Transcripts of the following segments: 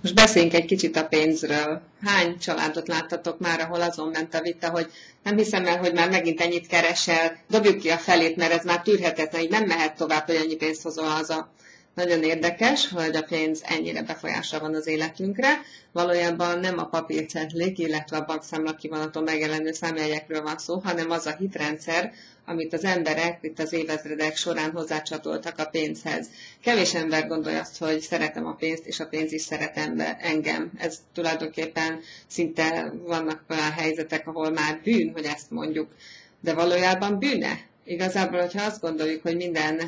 Most beszéljünk egy kicsit a pénzről. Hány családot láttatok már, ahol azon ment a vita, hogy nem hiszem el, hogy már megint ennyit keresel, dobjuk ki a felét, mert ez már tűrhetetlen, így nem mehet tovább, hogy ennyi pénzt hozol haza. Nagyon érdekes, hogy a pénz ennyire befolyással van az életünkre. Valójában nem a papírcetlik, illetve a bankszámla kivonaton megjelenő számjegyekről van szó, hanem az a hitrendszer, amit az emberek itt az évezredek során hozzácsatoltak a pénzhez. Kevés ember gondolja azt, hogy szeretem a pénzt, és a pénz is szeret engem. Ez tulajdonképpen szinte vannak olyan helyzetek, ahol már bűn, hogy ezt mondjuk. De valójában bűne? Igazából, hogyha azt gondoljuk, hogy minden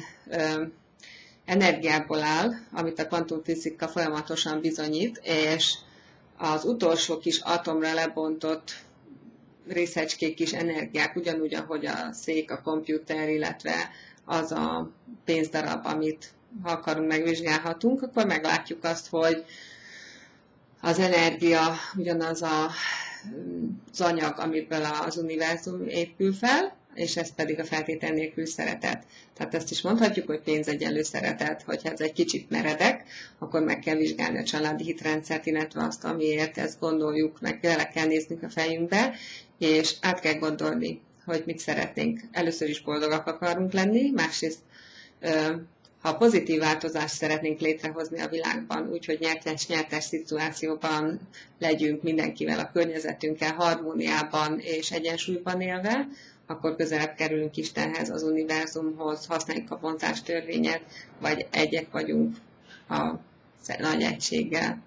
energiából áll, amit a kvantumfizika folyamatosan bizonyít, és az utolsó kis atomra lebontott részecskék is energiák, ugyanúgy, ahogy a szék, a komputer, illetve az a pénzdarab, amit ha akarunk, megvizsgálhatunk, akkor meglátjuk azt, hogy az energia ugyanaz az anyag, amiből az univerzum épül fel, és ez pedig a feltétel nélkül szeretet. Tehát ezt is mondhatjuk, hogy pénz egyenlő szeretet, hogyha ez egy kicsit meredek, akkor meg kell vizsgálni a családi hitrendszert, illetve azt, amiért ezt gondoljuk, meg bele kell néznünk a fejünkbe, és át kell gondolni, hogy mit szeretnénk. Először is boldogak akarunk lenni, másrészt ha pozitív változást szeretnénk létrehozni a világban, úgyhogy nyertes-nyertes szituációban legyünk mindenkivel, a környezetünkkel, harmóniában és egyensúlyban élve, akkor közelebb kerülünk Istenhez, az univerzumhoz, használjuk a vonzástörvényet, vagy egyek vagyunk a nagy egységgel.